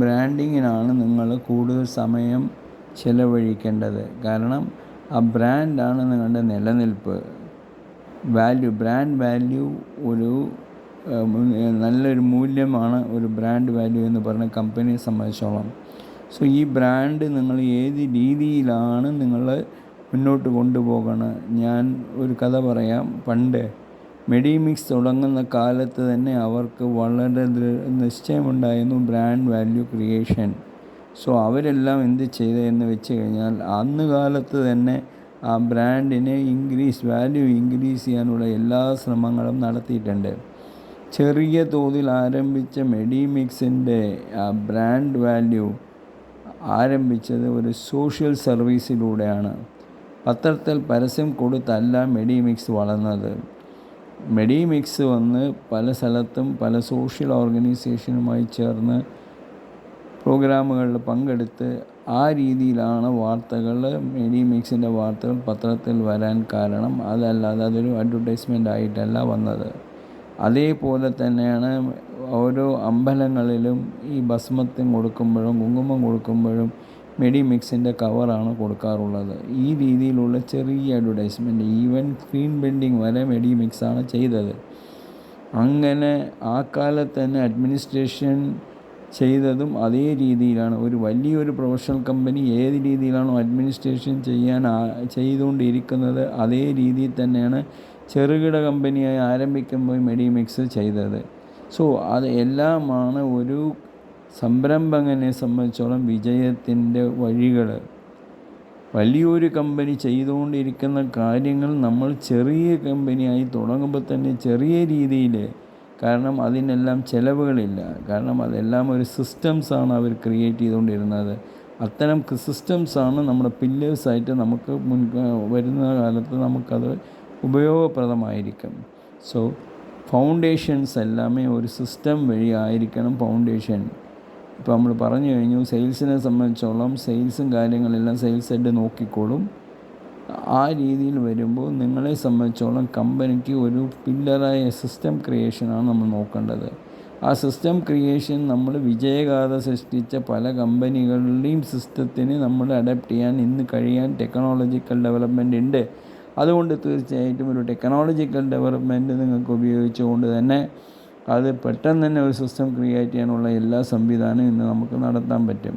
ബ്രാൻഡിങ്ങിനാണ് നിങ്ങൾ കൂടുതൽ സമയം ചിലവഴിക്കേണ്ടത്. കാരണം ആ ബ്രാൻഡാണ് നിങ്ങളുടെ നിലനിൽപ്പ്. ബ്രാൻഡ് വാല്യൂ ഒരു നല്ലൊരു മൂല്യമാണ് ഒരു ബ്രാൻഡ് വാല്യൂ എന്ന് പറഞ്ഞ കമ്പനിയെ സംബന്ധിച്ചോളം. സോ ഈ ബ്രാൻഡ് നിങ്ങൾ ഏത് രീതിയിലാണ് നിങ്ങൾ മുന്നോട്ട് കൊണ്ടുപോകണം. ഞാൻ ഒരു കഥ പറയാം. പണ്ട് മെഡിമിക്സ് തുടങ്ങുന്ന കാലത്ത് തന്നെ അവർക്ക് വളരെ നിശ്ചയമുണ്ടായിരുന്നു ബ്രാൻഡ് വാല്യൂ ക്രിയേഷൻ. സോ അവരെല്ലാം എന്ത് ചെയ്തതെന്ന് വെച്ച് കഴിഞ്ഞാൽ അന്ന് കാലത്ത് തന്നെ ആ ബ്രാൻഡിനെ വാല്യൂ ഇൻക്രീസ് ചെയ്യാനുള്ള എല്ലാ ശ്രമങ്ങളും നടത്തിയിട്ടുണ്ട്. ചെറിയ തോതിൽ ആരംഭിച്ച മെഡിമിക്സിൻ്റെ ബ്രാൻഡ് വാല്യൂ ആരംഭിച്ചത് ഒരു സോഷ്യൽ സർവീസിലൂടെയാണ്. പത്രത്തിൽ പരസ്യം കൊടുത്തല്ല മെഡിമിക്സ് വളർന്നത്. മെഡിമിക്സ് വന്ന് പല സ്ഥലത്തും പല സോഷ്യൽ ഓർഗനൈസേഷനുമായി ചേർന്ന് പ്രോഗ്രാമുകളിൽ പങ്കെടുത്ത് ആ രീതിയിലാണ് മെഡിമിക്സിൻ്റെ വാർത്തകൾ പത്രത്തിൽ വരാൻ കാരണം. അതല്ലാതെ അതൊരു അഡ്വർടൈസ്മെൻ്റ് ആയിട്ടല്ല വന്നത്. അതേപോലെ തന്നെയാണ് ഓരോ അമ്പലങ്ങളിലും ഈ ഭസ്മത്തിന് കൊടുക്കുമ്പോഴും കുങ്കുമം കൊടുക്കുമ്പോഴും മെഡിമിക്സിൻ്റെ കവറാണ് കൊടുക്കാറുള്ളത്. ഈ രീതിയിലുള്ള ചെറിയ അഡ്വർടൈസ്മെൻറ്റ്, ഈവൻ സ്ക്രീൻ പ്രിൻറ്റിങ് വരെ മെഡിമിക്സാണ് ചെയ്തത്. അങ്ങനെ ആ കാലത്ത് തന്നെ അഡ്മിനിസ്ട്രേഷൻ ചെയ്തതും അതേ രീതിയിലാണ്. ഒരു വലിയൊരു പ്രൊഫഷണൽ കമ്പനി ഏത് രീതിയിലാണോ അഡ്മിനിസ്ട്രേഷൻ ചെയ്തുകൊണ്ടിരിക്കുന്നത് അതേ രീതിയിൽ തന്നെയാണ് ചെറുകിട കമ്പനിയായി ആരംഭിക്കുമ്പോൾ മെഡിമിക്സ് ചെയ്തത്. സോ അത് എല്ലാമാണ് ഒരു സംരംഭകനെ സംബന്ധിച്ചോളം വിജയത്തിൻ്റെ വഴികൾ. വലിയൊരു കമ്പനി ചെയ്തുകൊണ്ടിരിക്കുന്ന കാര്യങ്ങൾ നമ്മൾ ചെറിയ കമ്പനിയായി തുടങ്ങുമ്പോൾ തന്നെ ചെറിയ രീതിയിൽ, കാരണം അതിനെല്ലാം ചിലവുകളില്ല. കാരണം അതെല്ലാം ഒരു സിസ്റ്റംസാണ് അവർ ക്രിയേറ്റ് ചെയ്തുകൊണ്ടിരുന്നത്. അത്തരം സിസ്റ്റംസാണ് നമ്മുടെ പില്ലേഴ്സായിട്ട് നമുക്ക് വരുന്ന കാലത്ത് നമുക്കത് ഉപയോഗപ്രദമായിരിക്കും. സോ ഫൗണ്ടേഷൻസ് എല്ലാമേ ഒരു സിസ്റ്റം വഴി ആയിരിക്കണം ഫൗണ്ടേഷൻ. ഇപ്പോൾ നമ്മൾ പറഞ്ഞു കഴിഞ്ഞു, സെയിൽസിനെ സംബന്ധിച്ചോളം സെയിൽസും കാര്യങ്ങളെല്ലാം സെയിൽസ് ഹെഡ് നോക്കിക്കോളും. ആ രീതിയിൽ വരുമ്പോൾ നിങ്ങളെ സംബന്ധിച്ചോളം കമ്പനിക്ക് ഒരു പില്ലറായ സിസ്റ്റം ക്രിയേഷനാണ് നമ്മൾ നോക്കേണ്ടത്. ആ സിസ്റ്റം ക്രിയേഷൻ നമ്മൾ വിജയഗാഥ സൃഷ്ടിച്ച പല കമ്പനികളുടെയും സിസ്റ്റത്തിന് നമ്മൾ അഡാപ്റ്റ് ചെയ്യാൻ ഇന്ന് കഴിയാൻ ടെക്നോളജിക്കൽ ഡെവലപ്മെൻ്റ് ഉണ്ട്. അതുകൊണ്ട് തീർച്ചയായിട്ടും ഒരു ടെക്നോളജിക്കൽ ഡെവലപ്മെൻറ്റ് നിങ്ങൾക്ക് ഉപയോഗിച്ചുകൊണ്ട് തന്നെ അത് പെട്ടെന്ന് തന്നെ ഒരു സിസ്റ്റം ക്രിയേറ്റ് ചെയ്യാനുള്ള എല്ലാ സംവിധാനവും ഇന്ന് നമുക്ക് നടത്താൻ പറ്റും.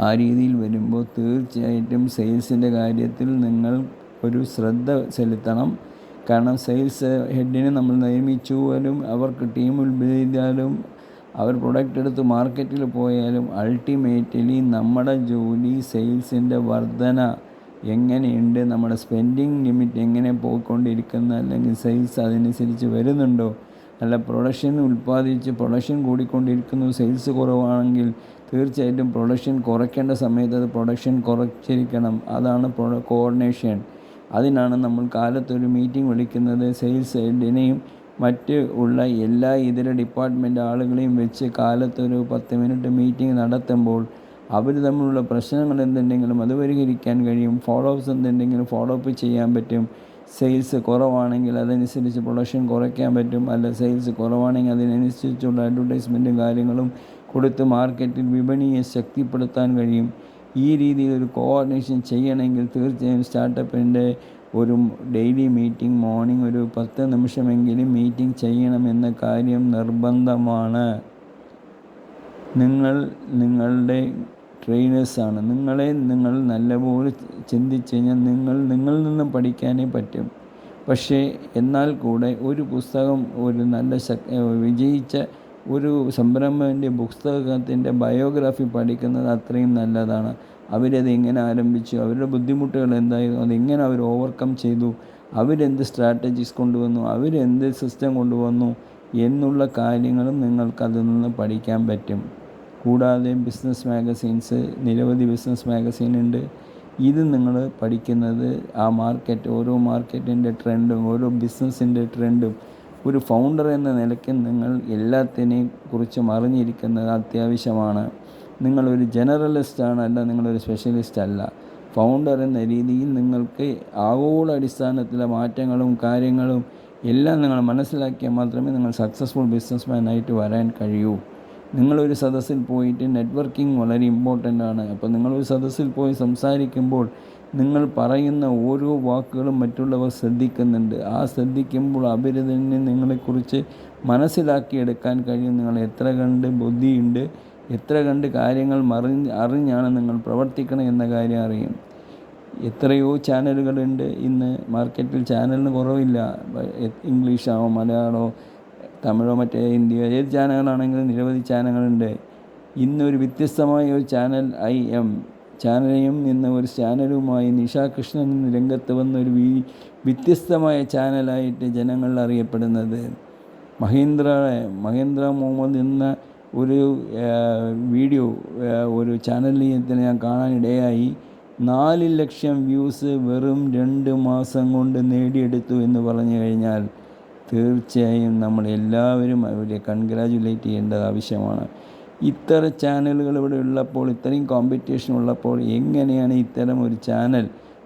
ആ രീതിയിൽ വരുമ്പോൾ തീർച്ചയായിട്ടും സെയിൽസിൻ്റെ കാര്യത്തിൽ നിങ്ങൾ ഒരു ശ്രദ്ധ ചെലുത്തണം. കാരണം സെയിൽസ് ഹെഡിനെ നമ്മൾ നിയമിച്ചാലും അവർക്ക് ടീം ചെയ്താലും അവർ പ്രൊഡക്റ്റ് എടുത്ത് മാർക്കറ്റിൽ പോയാലും അൾട്ടിമേറ്റ്ലി നമ്മുടെ ജോലി സെയിൽസിൻ്റെ വർധന എങ്ങനെയുണ്ട്, നമ്മുടെ സ്പെൻഡിങ് ലിമിറ്റ് എങ്ങനെ പോയിക്കൊണ്ടിരിക്കുന്ന, അല്ലെങ്കിൽ സെയിൽസ് അതനുസരിച്ച് വരുന്നുണ്ടോ, അല്ല പ്രൊഡക്ഷൻ കൂടിക്കൊണ്ടിരിക്കുന്നു, സെയിൽസ് കുറവാണെങ്കിൽ തീർച്ചയായിട്ടും പ്രൊഡക്ഷൻ കുറയ്ക്കേണ്ട സമയത്ത് അത് പ്രൊഡക്ഷൻ കുറച്ചിരിക്കണം. അതാണ് കോർഡിനേഷൻ. അതിനാണ് നമ്മൾ കാലത്തൊരു മീറ്റിംഗ് വിളിക്കുന്നത്. സെയിൽസ് ഹെഡിനെയും മറ്റ് ഉള്ള എല്ലാ ഇതര ഡിപ്പാർട്ട്മെൻറ്റ് ആളുകളെയും വെച്ച് കാലത്തൊരു 10 മിനിറ്റ് മീറ്റിംഗ് നടത്തുമ്പോൾ അവർ തമ്മിലുള്ള പ്രശ്നങ്ങൾ എന്തുണ്ടെങ്കിലും അത് പരിഹരിക്കാൻ കഴിയും. ഫോളോ അപ്സ് എന്തുണ്ടെങ്കിലും ഫോളോ അപ്പ് ചെയ്യാൻ പറ്റും. സെയിൽസ് കുറവാണെങ്കിൽ അതനുസരിച്ച് പ്രൊഡക്ഷൻ കുറയ്ക്കാൻ പറ്റും. അല്ല സെയിൽസ് കുറവാണെങ്കിൽ അതിനനുസരിച്ചുള്ള അഡ്വർടൈസ്മെൻറ്റും കാര്യങ്ങളും കൊടുത്ത് മാർക്കറ്റിൽ വിപണിയെ ശക്തിപ്പെടുത്താൻ കഴിയും. ഈ രീതിയിലൊരു കോർഡിനേഷൻ ചെയ്യണമെങ്കിൽ തീർച്ചയായും സ്റ്റാർട്ടപ്പിൻ്റെ ഒരു ഡെയിലി മീറ്റിംഗ്, മോർണിംഗ് ഒരു 10 നിമിഷമെങ്കിലും മീറ്റിംഗ് ചെയ്യണമെന്ന കാര്യം നിർബന്ധമാണ്. നിങ്ങളുടെ ട്രെയിനേഴ്സാണ്. നിങ്ങൾ നല്ലപോലെ ചിന്തിച്ച് കഴിഞ്ഞാൽ നിങ്ങളിൽ നിന്നും പഠിക്കാനേ പറ്റും. പക്ഷേ എന്നാൽ കൂടെ ഒരു പുസ്തകം, ഒരു നല്ല വിജയിച്ച ഒരു സംരംഭകൻ്റെ പുസ്തകത്തിൻ്റെ ബയോഗ്രാഫി പഠിക്കുന്നത് അത്രയും നല്ലതാണ്. അവരത് എങ്ങനെ ആരംഭിച്ചു, അവരുടെ ബുദ്ധിമുട്ടുകൾ എന്തായിരുന്നു, അതെങ്ങനെ അവർ ഓവർകം ചെയ്തു, അവരെന്ത് സ്ട്രാറ്റജീസ് കൊണ്ടുവന്നു, അവരെന്ത് സിസ്റ്റം കൊണ്ടുവന്നു എന്നുള്ള കാര്യങ്ങളും നിങ്ങൾക്കതിൽ നിന്ന് പഠിക്കാൻ പറ്റും. കൂടാതെ ബിസിനസ് മാഗസീൻസ്, നിരവധി ബിസിനസ് മാഗസീൻ ഉണ്ട്. ഇത് നിങ്ങൾ പഠിക്കുന്നത് ഓരോ മാർക്കറ്റിൻ്റെ ട്രെൻഡും ഓരോ ബിസിനസ്സിൻ്റെ ട്രെൻഡും ഒരു ഫൗണ്ടർ എന്ന നിലയ്ക്ക് നിങ്ങൾ എല്ലാത്തിനെയും കുറിച്ചും അറിഞ്ഞിരിക്കുന്നത് അത്യാവശ്യമാണ്. നിങ്ങളൊരു ജനറലിസ്റ്റാണ്, അല്ല നിങ്ങളൊരു സ്പെഷ്യലിസ്റ്റ് അല്ല. ഫൗണ്ടർ എന്ന രീതിയിൽ നിങ്ങൾക്ക് ആഗോള അടിസ്ഥാനത്തിലെ മാറ്റങ്ങളും കാര്യങ്ങളും എല്ലാം നിങ്ങൾ മനസ്സിലാക്കിയാൽ മാത്രമേ നിങ്ങൾ സക്സസ്ഫുൾ ബിസിനസ്മാനായിട്ട് വരാൻ കഴിയൂ. നിങ്ങളൊരു സദസ്സിൽ പോയിട്ട് നെറ്റ്വർക്കിംഗ് വളരെ ഇമ്പോർട്ടൻ്റ് ആണ്. അപ്പോൾ നിങ്ങളൊരു സദസ്സിൽ പോയി സംസാരിക്കുമ്പോൾ നിങ്ങൾ പറയുന്ന ഓരോ വാക്കുകളും മറ്റുള്ളവർ ശ്രദ്ധിക്കുന്നുണ്ട്. ആ ശ്രദ്ധിക്കുമ്പോൾ അവർ തന്നെ നിങ്ങളെക്കുറിച്ച് മനസ്സിലാക്കിയെടുക്കാൻ കഴിയും. നിങ്ങൾ എത്ര കണ്ട് ബുദ്ധിയുണ്ട്, എത്ര കണ്ട് കാര്യങ്ങൾ അറിഞ്ഞാണ് നിങ്ങൾ പ്രവർത്തിക്കണം എന്ന കാര്യം അറിയും. എത്രയോ ചാനലുകളുണ്ട് ഇന്ന് മാർക്കറ്റിൽ. ചാനലിന് കുറവില്ല. ഇംഗ്ലീഷാവോ മലയാളമോ തമിഴോ മറ്റേ ഹിന്ദിയോ ഏത് ചാനലുകളാണെങ്കിലും നിരവധി ചാനലുകളുണ്ട്. ഇന്നൊരു വ്യത്യസ്തമായ ഒരു ചാനൽ ചാനലും ഇന്ന് ഒരു ചാനലുമായി നിഷ കൃഷ്ണൻ ഇന്ന് രംഗത്ത് വന്ന ഒരു വ്യത്യസ്തമായ ചാനലായിട്ട് ജനങ്ങൾ അറിയപ്പെടുന്നത്. മഹേന്ദ്ര മുഹമ്മദ് എന്ന ഒരു വീഡിയോ ഒരു ചാനലിൽ ഞാൻ കാണാനിടയായി. 4 ലക്ഷം വ്യൂസ് വെറും 2 മാസം കൊണ്ട് നേടിയെടുത്തു എന്ന് പറഞ്ഞു കഴിഞ്ഞാൽ തീർച്ചയായും നമ്മൾ എല്ലാവരും അവരെ കൺഗ്രാജുലേറ്റ് ചെയ്യേണ്ടത് ആവശ്യമാണ്. ഇത്തരം ചാനലുകൾ ഇവിടെ ഉള്ളപ്പോൾ, ഇത്രയും കോമ്പറ്റീഷൻ ഉള്ളപ്പോൾ എങ്ങനെയാണ് ഇത്തരം ഒരു ചാനൽ,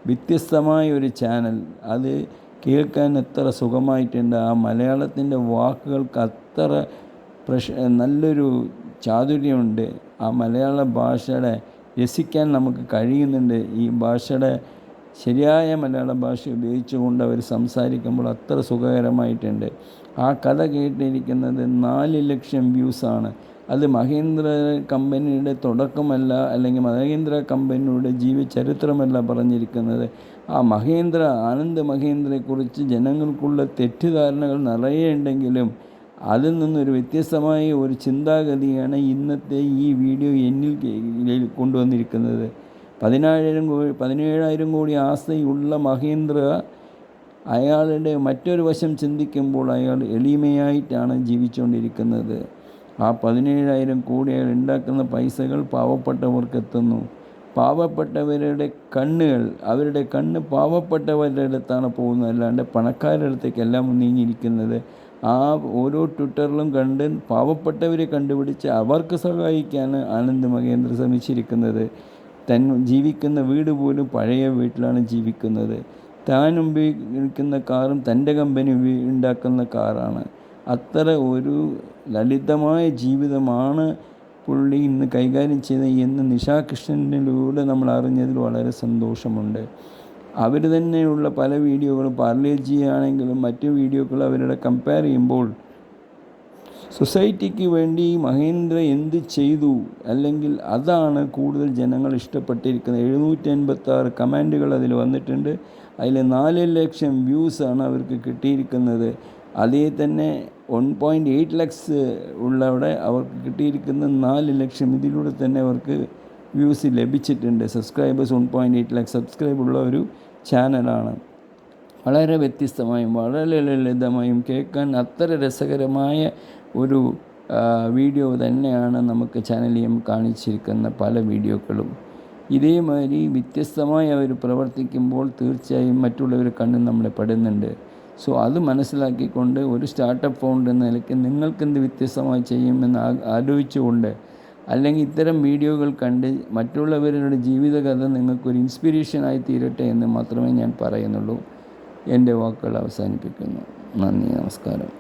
വ്യത്യസ്തമായ ഒരു ചാനൽ, അത് കേൾക്കാൻ എത്ര സുഖമായിട്ടുണ്ട്. ആ മലയാളത്തിൻ്റെ വാക്കുകൾക്ക് അത്ര നല്ലൊരു ചാതുര്യമുണ്ട്. ആ മലയാള ഭാഷയുടെ രസിക്കാൻ നമുക്ക് കഴിയുന്നുണ്ട്. ഈ ഭാഷയുടെ ശരിയായ മലയാള ഭാഷ ഉപയോഗിച്ചുകൊണ്ട് അവർ സംസാരിക്കുമ്പോൾ അത്ര സുഖകരമായിട്ടുണ്ട്. ആ കഥ കേട്ടിരിക്കുന്നത് 4 ലക്ഷം വ്യൂസാണ്. അത് മഹീന്ദ്ര കമ്പനിയുടെ തുടക്കമല്ല, അല്ലെങ്കിൽ മഹീന്ദ്ര കമ്പനിയുടെ ജീവചരിത്രമല്ല പറഞ്ഞിരിക്കുന്നത്. ആ ആനന്ദ് മഹീന്ദ്രയെക്കുറിച്ച് ജനങ്ങൾക്കുള്ള തെറ്റിദ്ധാരണകൾ നിറയെ ഉണ്ടെങ്കിലും അതിൽ നിന്നൊരു വ്യത്യസ്തമായ ഒരു ചിന്താഗതിയാണ് ഇന്നത്തെ ഈ വീഡിയോ എന്നിൽ കൊണ്ടുവന്നിരിക്കുന്നത്. 17,000 കോടി ആസ്തിയുള്ള മഹീന്ദ്ര അയാളുടെ മറ്റൊരു വശം ചിന്തിക്കുമ്പോൾ അയാൾ എളിമയായിട്ടാണ് ജീവിച്ചുകൊണ്ടിരിക്കുന്നത്. ആ 17,000 കോടി അയാൾ ഉണ്ടാക്കുന്ന പൈസകൾ പാവപ്പെട്ടവർക്ക് എത്തുന്നു. പാവപ്പെട്ടവരുടെ അവരുടെ കണ്ണ് പാവപ്പെട്ടവരുടെ അടുത്താണ് പോകുന്നത്, അല്ലാണ്ട് പണക്കാരുടെ അടുത്തേക്കെല്ലാം നീങ്ങിയിരിക്കുന്നത്. ആ ഓരോ ട്വിറ്ററിലും പാവപ്പെട്ടവരെ കണ്ടുപിടിച്ച് അവർക്ക് സഹായിക്കാണ് ആനന്ദ് മഹേന്ദ്ര ശ്രമിച്ചിരിക്കുന്നത്. ജീവിക്കുന്ന വീട് പോലും പഴയ വീട്ടിലാണ് ജീവിക്കുന്നത്. താൻ ഉപയോഗിക്കുന്ന കാറും തൻ്റെ കമ്പനി ഉണ്ടാക്കുന്ന കാറാണ്. അത്ര ഒരു ലളിതമായ ജീവിതമാണ് പുള്ളി ഇന്ന് കൈകാര്യം ചെയ്ത എന്ന് നിഷാ കൃഷ്ണനിലൂടെ നമ്മൾ അറിഞ്ഞതിൽ വളരെ സന്തോഷമുണ്ട്. അവർ തന്നെയുള്ള പല വീഡിയോകളും പാർലേജി ആണെങ്കിലും മറ്റു വീഡിയോകളും അവരുടെ കമ്പയർ ചെയ്യുമ്പോൾ സൊസൈറ്റിക്ക് വേണ്ടി മഹേന്ദ്ര എന്ത് ചെയ്തു, അല്ലെങ്കിൽ അതാണ് കൂടുതൽ ജനങ്ങൾ ഇഷ്ടപ്പെട്ടിരിക്കുന്നത്. 786 കമൻറ്റുകൾ അതിൽ വന്നിട്ടുണ്ട്. അതിൽ 4 ലക്ഷം വ്യൂസാണ് അവർക്ക് കിട്ടിയിരിക്കുന്നത്. അതേ തന്നെ 1.8 ലക്സ് ഉള്ളവിടെ അവർക്ക് കിട്ടിയിരിക്കുന്ന 4 ലക്ഷം. ഇതിലൂടെ തന്നെ അവർക്ക് വ്യൂസ് ലഭിച്ചിട്ടുണ്ട്. സബ്സ്ക്രൈബേഴ്സ് 1.8 ലക്സ് സബ്സ്ക്രൈബ് ഉള്ള ഒരു ചാനലാണ്. വളരെ വ്യത്യസ്തമായും വളരെ ലളിതമായും കേൾക്കാൻ അത്ര രസകരമായ ഒരു വീഡിയോ തന്നെയാണ് നമുക്ക് ചാനലിൽ കാണിച്ചിരിക്കുന്ന പല വീഡിയോകളും. ഇതേമാതിരി വ്യത്യസ്തമായി അവർ പ്രവർത്തിക്കുമ്പോൾ തീർച്ചയായും മറ്റുള്ളവർ കണ്ണിൽ നമ്മളെ പെടുന്നുണ്ട്. സോ അത് മനസ്സിലാക്കിക്കൊണ്ട് ഒരു സ്റ്റാർട്ടപ്പ് ഫൗണ്ടർ എന്ന നിലയ്ക്ക് നിങ്ങൾക്കെന്ത് വ്യത്യസ്തമായി ചെയ്യുമെന്ന് ആലോചിച്ചുകൊണ്ട്, അല്ലെങ്കിൽ ഇത്തരം വീഡിയോകൾ കണ്ട് മറ്റുള്ളവരുടെ ജീവിതകഥ നിങ്ങൾക്കൊരു ഇൻസ്പിറേഷനായി തീരട്ടെ എന്ന് മാത്രമേ ഞാൻ പറയുന്നുള്ളൂ. എൻ്റെ വാക്കുകൾ അവസാനിപ്പിക്കുന്നു. നന്ദി, നമസ്കാരം.